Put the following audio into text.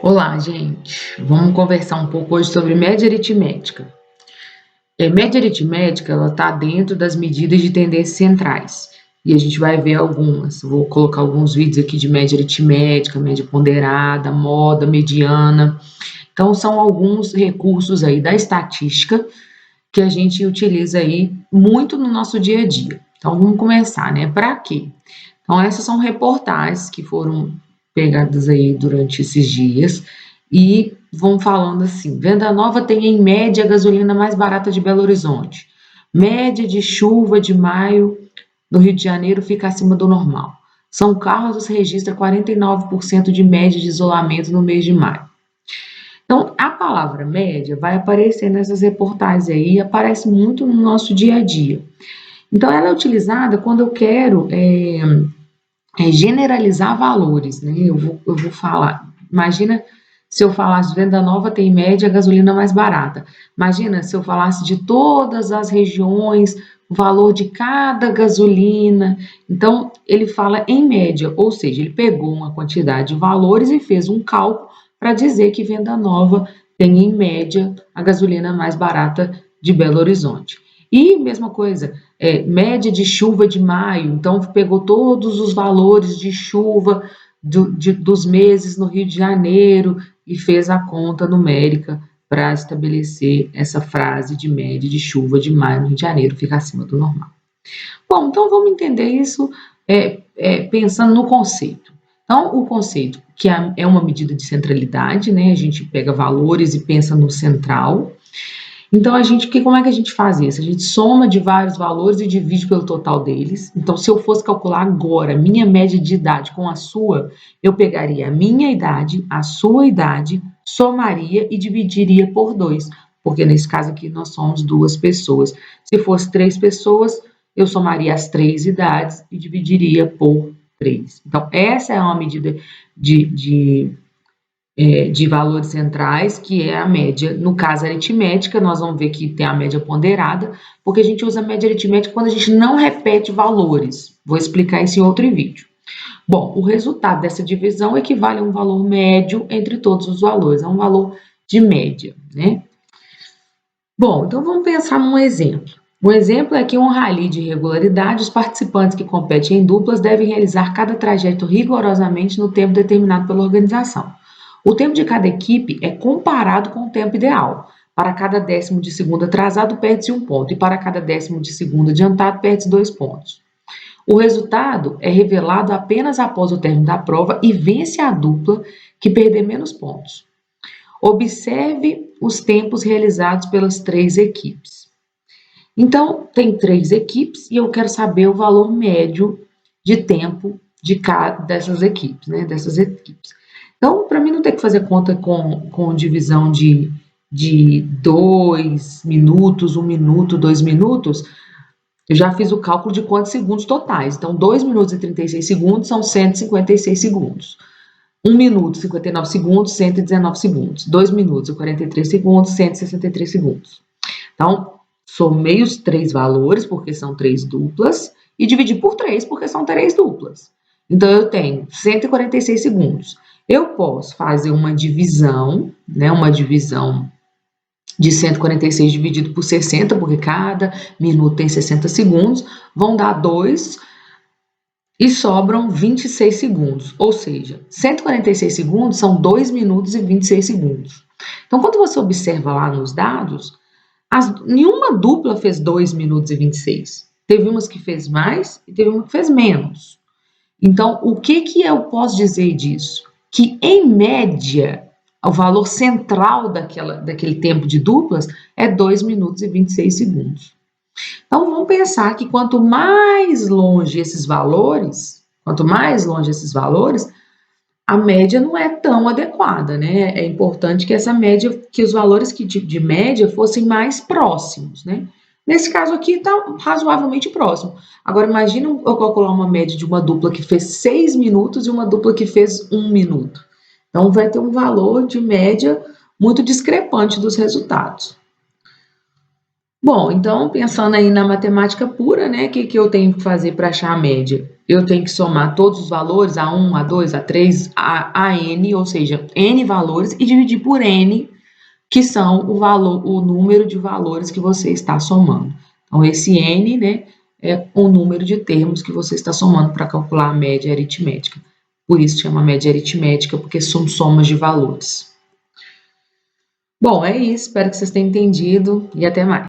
Olá, gente. Vamos conversar um pouco hoje sobre média aritmética. Média aritmética, ela está dentro das medidas de tendências centrais. E a gente vai ver algumas. Vou colocar alguns vídeos aqui de média aritmética, média ponderada, moda, mediana. Então, são alguns recursos aí da estatística que a gente utiliza aí muito no nosso dia a dia. Então, vamos começar, né? Para quê? Então, essas são reportagens que foram pegadas aí durante esses dias e vão falando assim: Venda Nova tem em média a gasolina mais barata de Belo Horizonte. Média de chuva de maio no Rio de Janeiro fica acima do normal. São Carlos registra 49% de média de isolamento no mês de maio. Então, a palavra média vai aparecer nessas reportagens aí, aparece muito no nosso dia a dia. Então, ela é utilizada quando eu quero generalizar valores, né? Eu vou falar. Imagina se eu falasse Venda Nova tem média gasolina mais barata. Imagina se eu falasse de todas as regiões, o valor de cada gasolina. Então, ele fala em média, ou seja, ele pegou uma quantidade de valores e fez um cálculo para dizer que Venda Nova tem em média a gasolina mais barata de Belo Horizonte. E mesma coisa, média de chuva de maio, então pegou todos os valores de chuva dos meses no Rio de Janeiro e fez a conta numérica para estabelecer essa frase de média de chuva de maio no Rio de Janeiro, fica acima do normal. Bom, então vamos entender isso pensando no conceito. Então, o conceito, que é uma medida de centralidade, né? A gente pega valores e pensa no central. Então, como é que a gente faz isso? A gente soma de vários valores e divide pelo total deles. Então, se eu fosse calcular agora a minha média de idade com a sua, eu pegaria a minha idade, a sua idade, somaria e dividiria por 2, porque nesse caso aqui nós somos duas pessoas. Se fosse 3 pessoas, eu somaria as 3 idades e dividiria por 3. Então, essa é uma medida de valores centrais, que é a média. No caso aritmética, nós vamos ver que tem a média ponderada, porque a gente usa a média aritmética quando a gente não repete valores. Vou explicar isso em outro vídeo. Bom, o resultado dessa divisão equivale a um valor médio entre todos os valores, é um valor de média, né? Bom, então vamos pensar num exemplo. O exemplo é que em um rally de regularidade, os participantes que competem em duplas devem realizar cada trajeto rigorosamente no tempo determinado pela organização. O tempo de cada equipe é comparado com o tempo ideal. Para cada décimo de segundo atrasado, perde-se 1 ponto, e para cada décimo de segundo adiantado, perde-se 2 pontos. O resultado é revelado apenas após o término da prova e vence a dupla que perder menos pontos. Observe os tempos realizados pelas 3 equipes. Então, tem 3 equipes e eu quero saber o valor médio de tempo de cada dessas equipes, né? Então, para mim não ter que fazer conta com divisão de 2 minutos, 1 minuto, 2 minutos, eu já fiz o cálculo de quantos segundos totais. Então, 2 minutos e 36 segundos são 156 segundos. 1 minuto e 59 segundos, 119 segundos. 2 minutos e 43 segundos, 163 segundos. Então, somei os 3 valores, porque são 3 duplas, e dividi por 3, porque são 3 duplas. Então, eu tenho 146 segundos. Eu posso fazer uma divisão, né? Uma divisão de 146 dividido por 60, porque cada minuto tem 60 segundos, vão dar 2 e sobram 26 segundos. Ou seja, 146 segundos são 2 minutos e 26 segundos. Então, quando você observa lá nos dados, nenhuma dupla fez 2 minutos e 26. Teve umas que fez mais e teve uma que fez menos. Então, o que eu posso dizer disso? Que, em média, o valor central daquele tempo de duplas é 2 minutos e 26 segundos. Então, vamos pensar que quanto mais longe esses valores, a média não é tão adequada, né? É importante que que os valores de média fossem mais próximos, né? Nesse caso aqui está razoavelmente próximo. Agora, imagina eu calcular uma média de uma dupla que fez 6 minutos e uma dupla que fez 1 minuto. Então, vai ter um valor de média muito discrepante dos resultados. Bom, então, pensando aí na matemática pura, né, o que eu tenho que fazer para achar a média? eu tenho que somar todos os valores, A1, A2, A3, a N, ou seja, N valores, e dividir por N, que são o número de valores que você está somando. Então, esse N, né, é o número de termos que você está somando para calcular a média aritmética. Por isso chama média aritmética, porque são somas de valores. Bom, é isso. Espero que vocês tenham entendido e até mais.